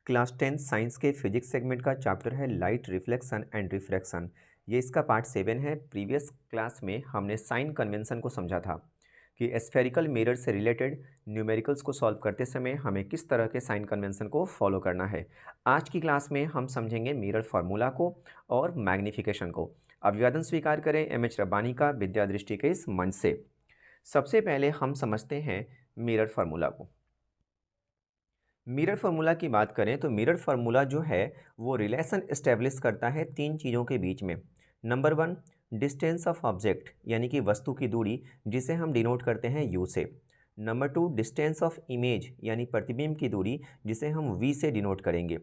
Class 10 science के physics segment का chapter है लाइट रिफ्लेक्शन एंड रिफ्रैक्शन। ये इसका पार्ट 7 है। प्रीवियस क्लास में हमने साइन कन्वेंशन को समझा था कि स्फेरिकल मिरर से रिलेटेड न्यूमेरिकल्स को सॉल्व करते समय हमें किस तरह के साइन कन्वेंशन को फॉलो करना है। आज की क्लास में हम समझेंगे मिरर फार्मूला को और मैग्नीफिकेशन को। अभिवादन स्वीकार करें एम.एच. रब्बानी का विद्या दृष्टि के इस मंच से। सबसे पहले हम समझते हैं मिरर फार्मूला को। मिरर फार्मूला की बात करें तो मिरर फार्मूला जो है वो रिलेशन इस्टेब्लिश करता है तीन चीज़ों के बीच में। Number one, distance of object यानी कि वस्तु की दूरी, जिसे हम डिनोट करते हैं यू से। Number two, distance of image यानी प्रतिबिंब की दूरी, जिसे हम वी से डिनोट करेंगे।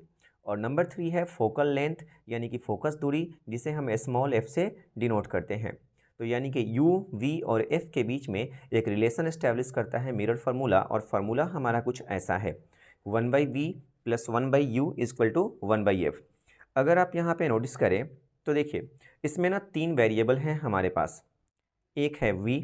और नंबर थ्री है फोकल लेंथ यानी कि फोकस दूरी, जिसे हम स्मॉल एफ से डिनोट करते हैं। तो यानी कि यू, वी और एफ के बीच में एक रिलेशन इस्टेब्लिश करता है मिरर फार्मूला। और फार्मूला हमारा कुछ ऐसा है, 1/v plus 1/u equal to 1/f। अगर आप यहाँ पे नोटिस करें तो देखिए इसमें ना तीन वेरिएबल हैं हमारे पास, एक है v,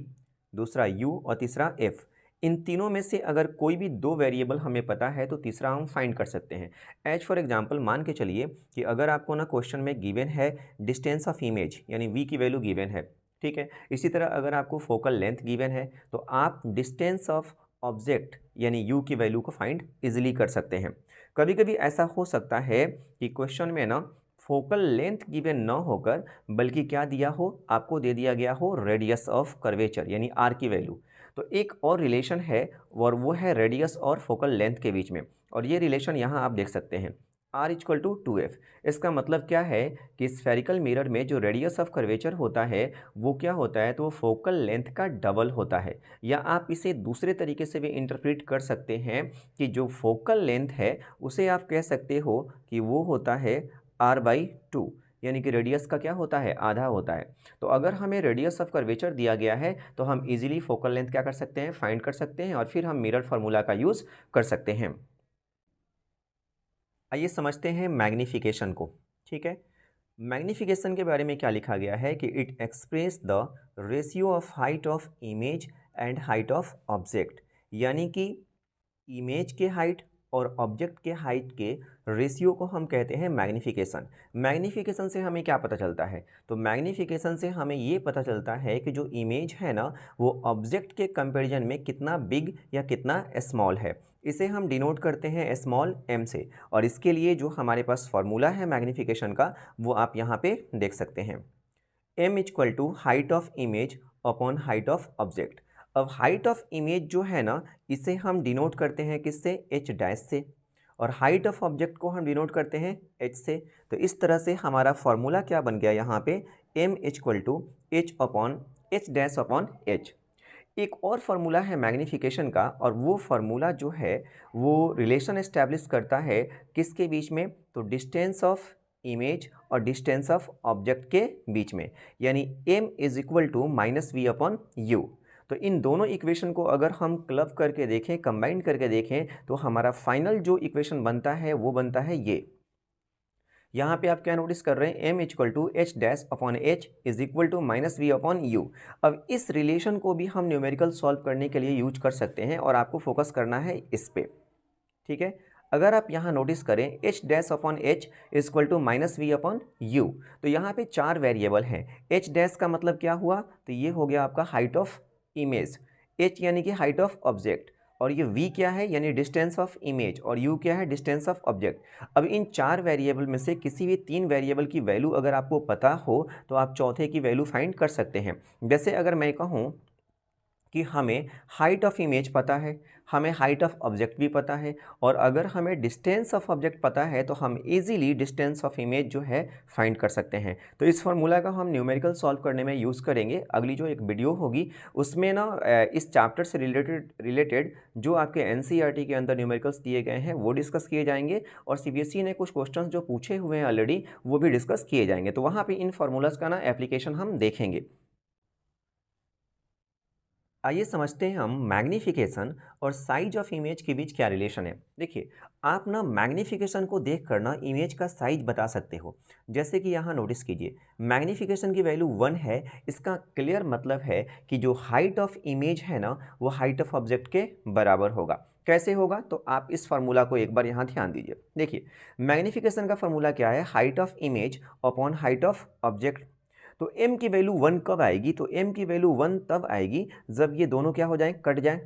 दूसरा u और तीसरा f। इन तीनों में से अगर कोई भी दो वेरिएबल हमें पता है तो तीसरा हम फाइंड कर सकते हैं। एज फॉर एग्जांपल मान के चलिए कि अगर आपको ना क्वेश्चन में गिवन है डिस्टेंस ऑफ इमेज यानी v की वैल्यू गिवन है, ठीक है। इसी तरह अगर आपको फोकल लेंथ गिवन है तो आप डिस्टेंस ऑफ ऑब्जेक्ट यानी u की वैल्यू को फाइंड इजीली कर सकते हैं। कभी कभी ऐसा हो सकता है कि क्वेश्चन में ना फोकल लेंथ गिवन न होकर बल्कि क्या दिया हो, आपको दे दिया गया हो रेडियस ऑफ कर्वेचर यानी r की वैल्यू। तो एक और रिलेशन है और वो है रेडियस और फोकल लेंथ के बीच में, और ये रिलेशन यहाँ आप देख सकते हैं r इक्वल टू 2f। इसका मतलब क्या है कि स्फेरिकल मिरर में जो रेडियस ऑफ कर्वेचर होता है वो क्या होता है, तो वो फोकल लेंथ का डबल होता है। या आप इसे दूसरे तरीके से भी इंटरप्रेट कर सकते हैं कि जो फोकल लेंथ है उसे आप कह सकते हो कि वो होता है r/2, यानी कि रेडियस का क्या होता है, आधा होता है। तो अगर हमें रेडियस ऑफ कर्वेचर दिया गया है तो हम इजीली फोकल लेंथ क्या कर सकते हैं, फाइंड कर सकते हैं, और फिर हम मिरर फार्मूला का यूज़ कर सकते हैं। आइए समझते हैं मैग्नीफिकेशन को। ठीक है, मैग्नीफिकेशन के बारे में क्या लिखा गया है कि it express the ratio of height of image and height of object, यानी कि इमेज के हाइट और ऑब्जेक्ट के हाइट के रेशियो को हम कहते हैं मैग्नीफिकेशन। मैग्नीफिकेशन से हमें क्या पता चलता है, तो मैग्नीफिकेशन से हमें ये पता चलता है कि जो इमेज है ना वो ऑब्जेक्ट के कंपैरिजन में कितना बिग या कितना स्मॉल है। इसे हम डिनोट करते हैं स्मॉल m से, और इसके लिए जो हमारे पास फॉर्मूला है मैग्नीफिकेशन का वो आप यहाँ पे देख सकते हैं, m equal to height of image upon height of object. अब हाइट ऑफ इमेज जो है ना इसे हम डिनोट करते हैं किससे, h डैश से, और हाइट ऑफ ऑब्जेक्ट को हम डिनोट करते हैं h से। तो इस तरह से हमारा फॉर्मूला क्या बन गया यहाँ पे, m equal to h upon h dash upon h। एक और फार्मूला है मैग्नीफिकेशन का, और वो फार्मूला जो है वो रिलेशन एस्टैब्लिश करता है किसके बीच में, तो डिस्टेंस ऑफ इमेज और डिस्टेंस ऑफ ऑब्जेक्ट के बीच में, यानी m is equal to minus v upon u. तो इन दोनों इक्वेशन को अगर हम क्लब करके देखें, कंबाइन करके देखें, तो हमारा फाइनल जो इक्वेशन बनता है वो बनता है ये। यहाँ पे आप क्या नोटिस कर रहे हैं, m equal to h dash upon h is equal to minus v upon u. अब इस रिलेशन को भी हम न्यूमेरिकल सॉल्व करने के लिए यूज कर सकते हैं, और आपको फोकस करना है इस पे। ठीक है, अगर आप यहाँ नोटिस करें h dash upon h equal to minus v upon u, तो यहाँ पे चार वेरिएबल हैं। एच डैश का मतलब क्या हुआ, तो ये हो गया आपका हाइट ऑफ इमेज, एच यानी कि हाइट ऑफ ऑब्जेक्ट, और ये v क्या है यानी डिस्टेंस ऑफ इमेज, और u क्या है डिस्टेंस ऑफ ऑब्जेक्ट। अब इन चार वेरिएबल में से किसी भी तीन वेरिएबल की वैल्यू अगर आपको पता हो तो आप चौथे की वैल्यू फाइंड कर सकते हैं। जैसे अगर मैं कहूँ कि हमें हाइट ऑफ इमेज पता है, हमें हाइट ऑफ ऑब्जेक्ट भी पता है, और अगर हमें डिस्टेंस ऑफ ऑब्जेक्ट पता है तो हम इजीली डिस्टेंस ऑफ इमेज जो है फाइंड कर सकते हैं। तो इस फार्मूला का हम न्यूमेरिकल सॉल्व करने में यूज़ करेंगे। अगली जो एक वीडियो होगी उसमें ना इस चैप्टर से रिलेटेड जो आपके एनसीईआरटी के अंदर न्यूमेरिकल्स दिए गए हैं वो डिस्कस किए जाएंगे, और सीबीएसई ने कुछ क्वेश्चन जो पूछे हुए हैं ऑलरेडी वो भी डिस्कस किए जाएंगे। तो वहाँ पर इन फार्मूलाज का ना एप्लीकेशन हम देखेंगे। आइए समझते हैं हम मैग्नीफिकेशन और साइज ऑफ इमेज के बीच क्या रिलेशन है। देखिए, आप ना मैग्नीफिकेशन को देख कर ना इमेज का साइज बता सकते हो। जैसे कि यहाँ नोटिस कीजिए, मैग्नीफिकेशन की वैल्यू 1 है, इसका क्लियर मतलब है कि जो हाइट ऑफ इमेज है ना वो हाइट ऑफ ऑब्जेक्ट के बराबर होगा। कैसे होगा, तो आप इस फार्मूला को एक बार यहाँ ध्यान दीजिए। देखिए मैग्नीफिकेशन का फार्मूला क्या है, height of image upon height of object. तो m की वैल्यू 1 कब आएगी, तो m की वैल्यू 1 तब आएगी जब ये दोनों क्या हो जाएं, कट जाएं।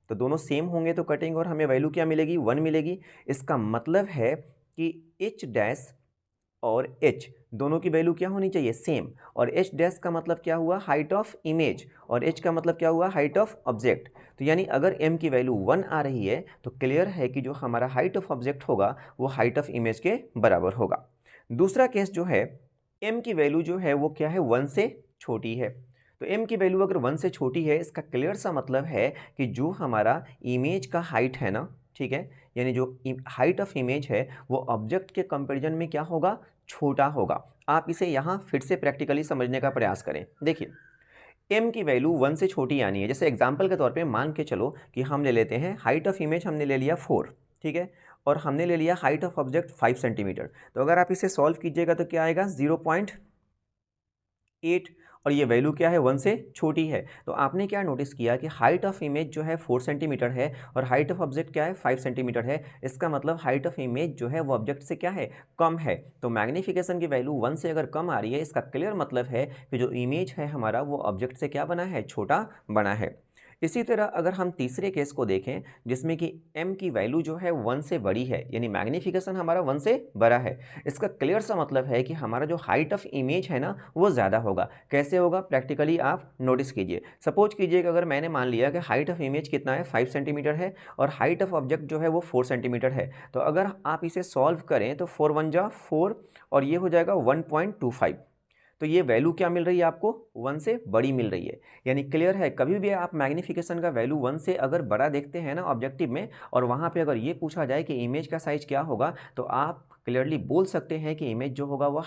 तो दोनों सेम होंगे तो कटेंगे और हमें वैल्यू क्या मिलेगी, 1 मिलेगी। इसका मतलब है कि h डैश और h दोनों की वैल्यू क्या होनी चाहिए, सेम। और h डैश का मतलब क्या हुआ, हाइट ऑफ इमेज, और h का मतलब क्या हुआ, हाइट ऑफ ऑब्जेक्ट। तो यानी अगर m की वैल्यू 1 आ रही है तो क्लियर है कि जो हमारा हाइट ऑफ ऑब्जेक्ट होगा वो हाइट ऑफ इमेज के बराबर होगा। दूसरा केस जो है, m की वैल्यू जो है वो क्या है, 1 से छोटी है। तो m की वैल्यू अगर 1 से छोटी है, इसका क्लियर सा मतलब है कि जो हमारा इमेज का हाइट है ना, ठीक है, यानी जो हाइट ऑफ इमेज है वो ऑब्जेक्ट के कंपैरिजन में क्या होगा, छोटा होगा। आप इसे यहाँ फिर से प्रैक्टिकली समझने का प्रयास करें। देखिए m की वैल्यू 1 से छोटी आनी है। जैसे एग्जांपल के तौर पे मान के चलो कि हम ले लेते हैं हाइट ऑफ इमेज हमने ले लिया 4, ठीक है, और हमने ले लिया हाइट ऑफ ऑब्जेक्ट 5 सेंटीमीटर। तो अगर आप इसे सॉल्व कीजिएगा तो क्या आएगा, 0.8, और ये वैल्यू क्या है, 1 से छोटी है। तो आपने क्या नोटिस किया कि हाइट ऑफ इमेज जो है 4 सेंटीमीटर है और हाइट ऑफ ऑब्जेक्ट क्या है, 5 सेंटीमीटर है। इसका मतलब हाइट ऑफ इमेज जो है वो ऑब्जेक्ट से क्या है, कम है। तो मैग्नीफिकेशन की वैल्यू 1 से अगर कम आ रही है, इसका क्लियर मतलब है कि जो इमेज है हमारा वो ऑब्जेक्ट से क्या बना है, छोटा बना है। इसी तरह अगर हम तीसरे केस को देखें जिसमें कि m की वैल्यू जो है 1 से बड़ी है, यानी मैग्नीफिकेशन हमारा 1 से बड़ा है, इसका क्लियर सा मतलब है कि हमारा जो हाइट ऑफ इमेज है ना वो ज़्यादा होगा। कैसे होगा, प्रैक्टिकली आप नोटिस कीजिए। सपोज कीजिए कि अगर मैंने मान लिया कि हाइट ऑफ इमेज कितना है, 5 सेंटीमीटर है, और हाइट ऑफ ऑब्जेक्ट जो है वो 4 सेंटीमीटर है। तो अगर आप इसे सॉल्व करें तो 4 1 जा 4, और ये हो जाएगा 1.25। तो ये वैल्यू क्या मिल रही है आपको, 1 से बड़ी मिल रही है। यानी क्लियर है, कभी भी आप मैग्नीफिकेशन का वैल्यू 1 से अगर बड़ा देखते हैं ना ऑब्जेक्टिव में, और वहाँ पे अगर ये पूछा जाए कि इमेज का साइज क्या होगा, तो आप क्लियरली बोल सकते हैं कि इमेज जो होगा वो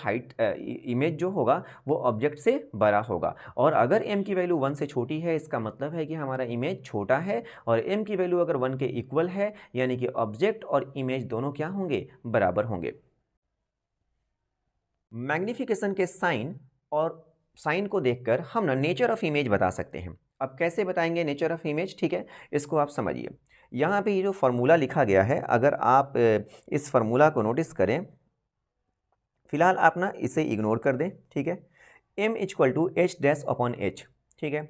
इमेज जो होगा वो ऑब्जेक्ट से बड़ा होगा। और अगर m की वैल्यू 1 से छोटी है, इसका मतलब है कि हमारा इमेज छोटा है, और m की वैल्यू अगर 1 के इक्वल है, यानी कि ऑब्जेक्ट और इमेज दोनों क्या होंगे, बराबर होंगे। मैग्नीफिकेशन के साइन और साइन को देखकर हम ना नेचर ऑफ इमेज बता सकते हैं। अब कैसे बताएंगे नेचर ऑफ इमेज, ठीक है, इसको आप समझिए। यहाँ पे ये जो फार्मूला लिखा गया है, अगर आप इस फार्मूला को नोटिस करें, फिलहाल आप ना इसे इग्नोर कर दें, ठीक है। m equal to h dash upon h, ठीक है।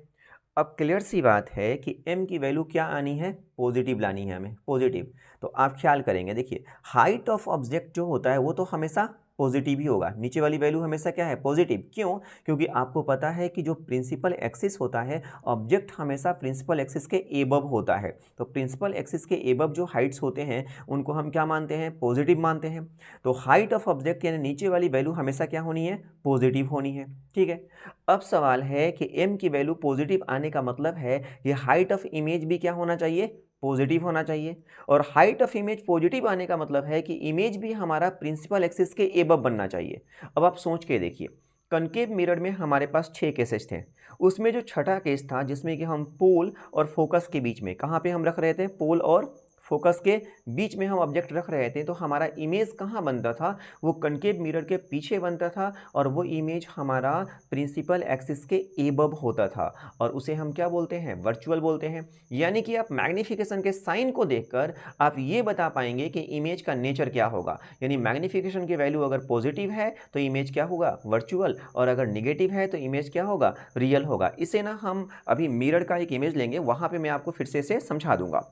अब क्लियर सी बात है कि m की वैल्यू क्या आनी है, पॉजिटिव लानी है हमें, पॉजिटिव। तो आप ख्याल करेंगे, देखिए हाइट ऑफ ऑब्जेक्ट जो होता है वो तो हमेशा पॉजिटिव ही होगा, नीचे वाली वैल्यू हमेशा क्या है, पॉजिटिव। क्यों, क्योंकि आपको पता है कि जो प्रिंसिपल एक्सिस होता है, ऑब्जेक्ट हमेशा प्रिंसिपल एक्सिस के एबव होता है। तो प्रिंसिपल एक्सिस के एबव जो हाइट्स होते हैं उनको हम क्या मानते हैं, पॉजिटिव मानते हैं। तो हाइट ऑफ ऑब्जेक्ट यानी नीचे वाली वैल्यू हमेशा क्या होनी है, पॉजिटिव होनी है, ठीक है। अब सवाल है कि m की वैल्यू पॉजिटिव आने का मतलब है कि हाइट ऑफ इमेज भी क्या होना चाहिए, पॉजिटिव होना चाहिए। और हाइट ऑफ इमेज पॉजिटिव आने का मतलब है कि इमेज भी हमारा प्रिंसिपल एक्सिस के एबव बनना चाहिए। अब आप सोच के देखिए, कनकेव मिरर में हमारे पास 6 केसेस थे, उसमें जो छठा केस था जिसमें कि हम पोल और फोकस के बीच में, कहाँ पे हम रख रहे थे, पोल और फोकस के बीच में हम ऑब्जेक्ट रख रहे थे, तो हमारा इमेज कहाँ बनता था, वो कनकेव मिरर के पीछे बनता था, और वो इमेज हमारा प्रिंसिपल एक्सिस के एबव होता था, और उसे हम क्या बोलते हैं, वर्चुअल बोलते हैं। यानी कि आप मैग्नीफिकेशन के साइन को देखकर आप ये बता पाएंगे कि इमेज का नेचर क्या होगा। यानी मैग्नीफिकेशन की वैल्यू अगर पॉजिटिव है तो इमेज क्या होगा, वर्चुअल, और अगर निगेटिव है तो इमेज क्या होगा, रियल होगा। इसे ना हम अभी मिरर का एक इमेज लेंगे, वहाँ पे मैं आपको फिर से इसे समझा दूंगा।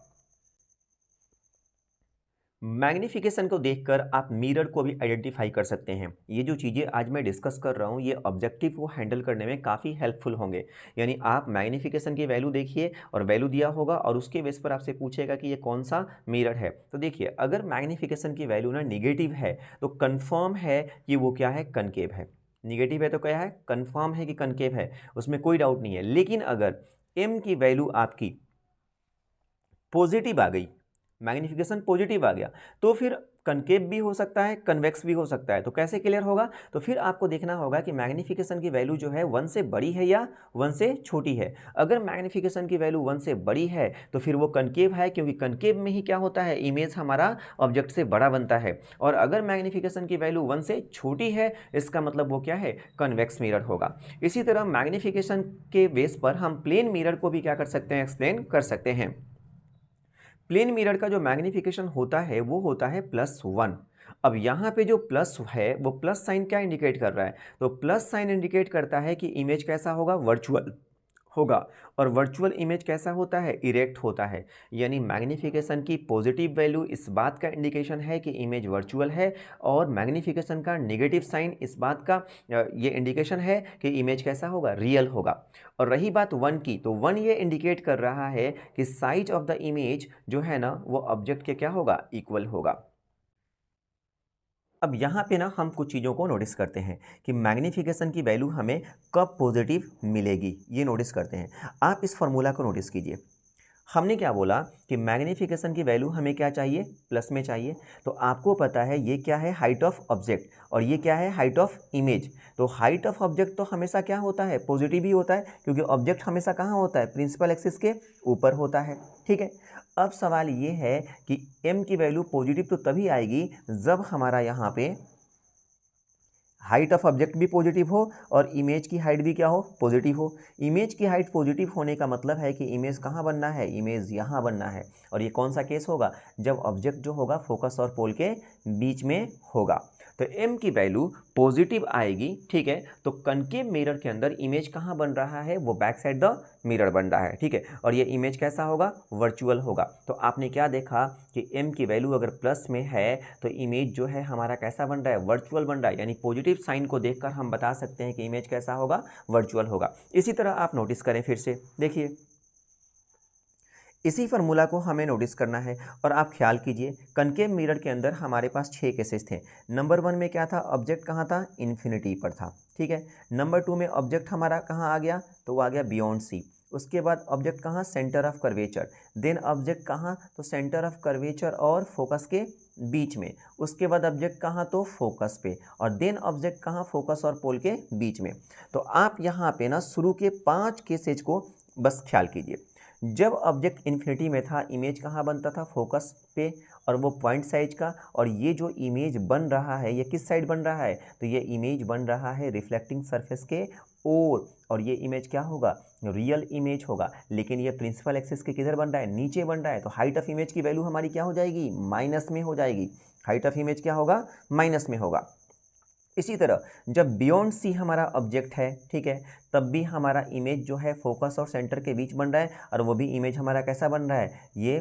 मैग्नीफिकेशन को देखकर आप मिरर को भी आइडेंटिफाई कर सकते हैं। ये जो चीज़ें आज मैं डिस्कस कर रहा हूँ ये ऑब्जेक्टिव को हैंडल करने में काफ़ी हेल्पफुल होंगे। यानी आप मैग्नीफिकेशन की वैल्यू देखिए, और वैल्यू दिया होगा और उसके बेस पर आपसे पूछेगा कि ये कौन सा मिरर है। तो देखिए अगर मैग्नीफिकेशन की वैल्यू ना निगेटिव है तो कन्फर्म है कि वो क्या है, कनकेव है। निगेटिव है तो क्या है, कन्फर्म है कि कनकेव है, उसमें कोई डाउट नहीं है। लेकिन अगर m की वैल्यू आपकी पॉजिटिव आ गई, मैग्नीफिकेशन पॉजिटिव आ गया, तो फिर कनकेव भी हो सकता है, कन्वेक्स भी हो सकता है। तो कैसे क्लियर होगा, तो फिर आपको देखना होगा कि मैग्नीफिकेशन की वैल्यू जो है 1 से बड़ी है या 1 से छोटी है। अगर मैग्नीफिकेशन की वैल्यू 1 से बड़ी है तो फिर वो कनकेव है, क्योंकि कनकेव में ही क्या होता है, इमेज हमारा ऑब्जेक्ट से बड़ा बनता है। और अगर मैग्नीफिकेशन की वैल्यू 1 से छोटी है, इसका मतलब वो क्या है, कन्वेक्स मिरर होगा। इसी तरह मैग्नीफिकेशन के बेस पर हम प्लेन मिरर को भी क्या कर सकते हैं, एक्सप्लेन कर सकते हैं। प्लेन मिरर का जो मैग्नीफिकेशन होता है वो होता है +1। अब यहाँ पे जो प्लस है वो प्लस साइन क्या इंडिकेट कर रहा है, तो प्लस साइन इंडिकेट करता है कि इमेज कैसा होगा, वर्चुअल होगा। और वर्चुअल इमेज कैसा होता है, इरेक्ट होता है। यानी मैग्नीफिकेशन की पॉजिटिव वैल्यू इस बात का इंडिकेशन है कि इमेज वर्चुअल है, और मैग्नीफिकेशन का नेगेटिव साइन इस बात का ये इंडिकेशन है कि इमेज कैसा होगा, रियल होगा। और रही बात 1 की, तो 1 ये इंडिकेट कर रहा है कि साइज ऑफ द इमेज जो है ना वो ऑब्जेक्ट के क्या होगा, इक्वल होगा। अब यहाँ पे ना हम कुछ चीज़ों को नोटिस करते हैं कि मैग्नीफिकेशन की वैल्यू हमें कब पॉजिटिव मिलेगी, ये नोटिस करते हैं। आप इस फॉर्मूला को नोटिस कीजिए। हमने क्या बोला कि मैग्नीफिकेशन की वैल्यू हमें क्या चाहिए, प्लस में चाहिए। तो आपको पता है ये क्या है, हाइट ऑफ ऑब्जेक्ट, और ये क्या है, हाइट ऑफ इमेज। तो हाइट ऑफ ऑब्जेक्ट तो हमेशा क्या होता है, पॉजिटिव ही होता है, क्योंकि ऑब्जेक्ट हमेशा कहाँ होता है, प्रिंसिपल एक्सिस के ऊपर होता है। ठीक है। अब सवाल ये है कि m की वैल्यू पॉजिटिव तो तभी आएगी जब हमारा यहाँ पे हाइट ऑफ ऑब्जेक्ट भी पॉजिटिव हो और इमेज की हाइट भी क्या हो, पॉजिटिव हो। इमेज की हाइट पॉजिटिव होने का मतलब है कि इमेज कहाँ बनना है, इमेज यहाँ बनना है। और ये कौन सा केस होगा, जब ऑब्जेक्ट जो होगा फोकस और पोल के बीच में होगा। तो m की वैल्यू पॉजिटिव आएगी। ठीक है। तो कनकेव मिरर के अंदर इमेज कहाँ बन रहा है, वो बैक साइड द मिरर बन रहा है। ठीक है। और ये इमेज कैसा होगा, वर्चुअल होगा। तो आपने क्या देखा कि m की वैल्यू अगर प्लस में है तो इमेज जो है हमारा कैसा बन रहा है, वर्चुअल बन रहा है। यानी पॉजिटिव साइन को देखकर हम बता सकते हैं कि इमेज कैसा होगा, वर्चुअल होगा। इसी तरह आप नोटिस करें, फिर से देखिए, इसी फार्मूला को हमें नोटिस करना है। और आप ख्याल कीजिए, कनकेव मिरर के अंदर हमारे पास 6 केसेस थे। नंबर 1 में क्या था, ऑब्जेक्ट कहाँ था, इन्फिनिटी पर था। ठीक है। नंबर 2 में ऑब्जेक्ट हमारा कहाँ आ गया, तो वो आ गया बियॉन्ड सी। उसके बाद ऑब्जेक्ट कहाँ, centre of curvature. Then object कहाँ, तो सेंटर ऑफ कर्वेचर और फोकस के बीच में। उसके बाद ऑब्जेक्ट कहाँ, तो फोकस पे। और देन ऑब्जेक्ट कहाँ, फोकस और पोल के बीच में। तो आप यहाँ पे ना शुरू के 5 केसेज को बस ख्याल कीजिए। जब ऑब्जेक्ट इन्फिनिटी में था, इमेज कहाँ बनता था, फोकस पे, और वो पॉइंट साइज का। और ये जो इमेज बन रहा है ये किस साइड बन रहा है, तो ये इमेज बन रहा है रिफ्लेक्टिंग सरफेस के और ये इमेज क्या होगा, रियल इमेज होगा। लेकिन ये प्रिंसिपल एक्सिस के किधर बन रहा है, नीचे बन रहा है। तो हाइट ऑफ इमेज की वैल्यू हमारी क्या हो जाएगी, माइनस में हो जाएगी। हाइट ऑफ इमेज क्या होगा, माइनस में होगा। इसी तरह जब बियॉन्ड सी हमारा ऑब्जेक्ट है, ठीक है, तब भी हमारा इमेज जो है फोकस और सेंटर के बीच बन रहा है, और वो भी इमेज हमारा कैसा बन रहा है, ये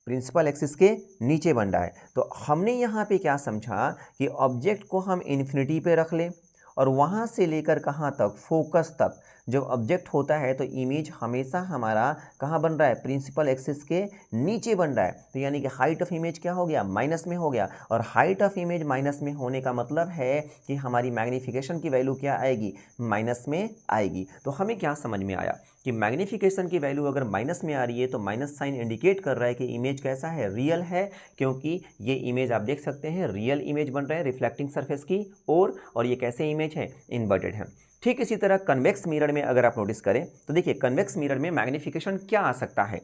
प्रिंसिपल एक्सिस के नीचे बन रहा है। तो हमने यहाँ पे क्या समझा कि ऑब्जेक्ट को हम इन्फिनिटी पे रख लें, और वहाँ से लेकर कहाँ तक, फोकस तक जब ऑब्जेक्ट होता है तो इमेज हमेशा हमारा कहाँ बन रहा है, प्रिंसिपल एक्सिस के नीचे बन रहा है। तो यानी कि हाइट ऑफ इमेज क्या हो गया, माइनस में हो गया। और हाइट ऑफ इमेज माइनस में होने का मतलब है कि हमारी मैग्नीफिकेशन की वैल्यू क्या आएगी, माइनस में आएगी। तो हमें क्या समझ में आया कि मैग्नीफिकेशन की वैल्यू अगर माइनस में आ रही है तो माइनस साइन इंडिकेट कर रहा है कि इमेज कैसा है, रियल है। क्योंकि ये इमेज आप देख सकते हैं रियल इमेज बन रहा है रिफ्लेक्टिंग सरफेस की और ये कैसे इमेज है, इन्वर्टेड है। ठीक इसी तरह कन्वेक्स मिरर में अगर आप नोटिस करें तो देखिए कन्वेक्स मिरर में मैग्नीफिकेशन क्या आ सकता है।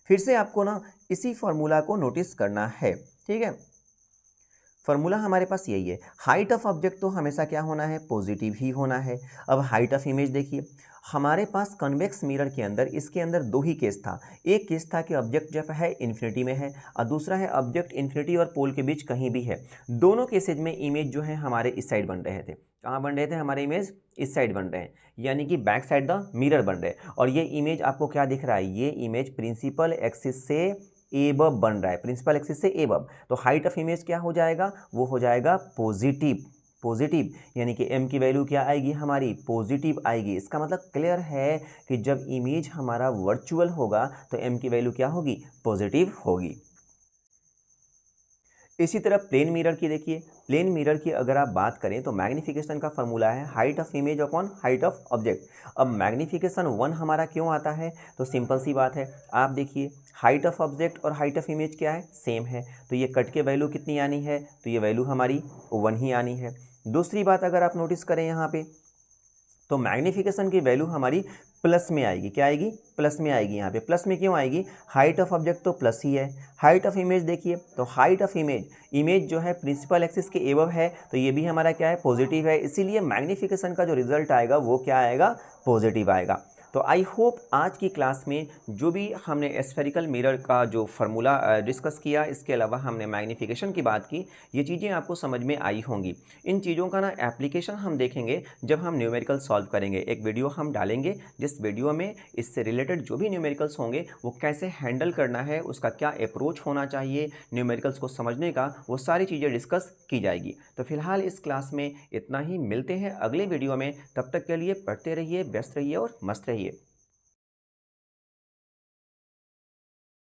फिर से आपको ना इसी फॉर्मूला को नोटिस करना है। ठीक है। फॉर्मूला हमारे पास यही है, हाइट ऑफ ऑब्जेक्ट तो हमेशा क्या होना है, पॉजिटिव ही होना है। अब हाइट ऑफ इमेज देखिए, हमारे पास कन्वेक्स मिरर के अंदर इसके अंदर 2 ही केस था। एक केस था कि ऑब्जेक्ट जब है इन्फिनिटी में है, और दूसरा है ऑब्जेक्ट इन्फिनिटी और पोल के बीच कहीं भी है। दोनों केसेज में इमेज जो है हमारे इस साइड बन रहे थे। कहाँ बन रहे थे, हमारे इमेज इस साइड बन रहे हैं, यानी कि बैक साइड द मिरर बन रहे हैं। और ये इमेज आपको क्या दिख रहा है, ये इमेज प्रिंसिपल एक्सिस से एबव बन रहा है, प्रिंसिपल एक्सिस से एबव। तो हाइट ऑफ इमेज क्या हो जाएगा, वो हो जाएगा पॉजिटिव। पॉजिटिव यानी कि m की वैल्यू क्या आएगी, हमारी पॉजिटिव आएगी। इसका मतलब क्लियर है कि जब इमेज हमारा वर्चुअल होगा तो m की वैल्यू क्या होगी, पॉजिटिव होगी। इसी तरह प्लेन मिरर की देखिए, प्लेन मिरर की अगर आप बात करें तो मैग्नीफिकेशन का फॉर्मूला है height of image upon height of object. अब मैग्नीफिकेशन 1 हमारा क्यों आता है, तो सिंपल सी बात है, आप देखिए हाइट ऑफ ऑब्जेक्ट और हाइट ऑफ इमेज क्या है, सेम है। तो ये कट के वैल्यू कितनी आनी है, तो ये वैल्यू हमारी 1 ही आनी है। दूसरी बात अगर आप नोटिस करें यहाँ पे, तो मैग्नीफिकेशन की वैल्यू हमारी प्लस में आएगी। क्या आएगी, प्लस में आएगी। यहाँ पे प्लस में क्यों आएगी, हाइट ऑफ ऑब्जेक्ट तो प्लस ही है। हाइट ऑफ इमेज देखिए, तो हाइट ऑफ इमेज जो है प्रिंसिपल एक्सिस के एबव है, तो ये भी हमारा क्या है, पॉजिटिव है। इसीलिए मैग्नीफिकेशन का जो रिजल्ट आएगा वो क्या आएगा, पॉजिटिव आएगा। तो आई होप आज की क्लास में जो भी हमने स्फेरिकल मिरर का जो फार्मूला डिस्कस किया, इसके अलावा हमने मैग्नीफिकेशन की बात की, ये चीज़ें आपको समझ में आई होंगी। इन चीज़ों का ना एप्लीकेशन हम देखेंगे जब हम न्यूमेरिकल सॉल्व करेंगे। एक वीडियो हम डालेंगे जिस वीडियो में इससे रिलेटेड जो भी न्यूमेरिकल्स होंगे वो कैसे हैंडल करना है, उसका क्या अप्रोच होना चाहिए न्यूमेरिकल्स को समझने का, वो सारी चीज़ें डिस्कस की जाएगी। तो फिलहाल इस क्लास में इतना ही, मिलते हैं अगले वीडियो में। तब तक के लिए पढ़ते रहिए, व्यस्त रहिए और मस्त रहिए।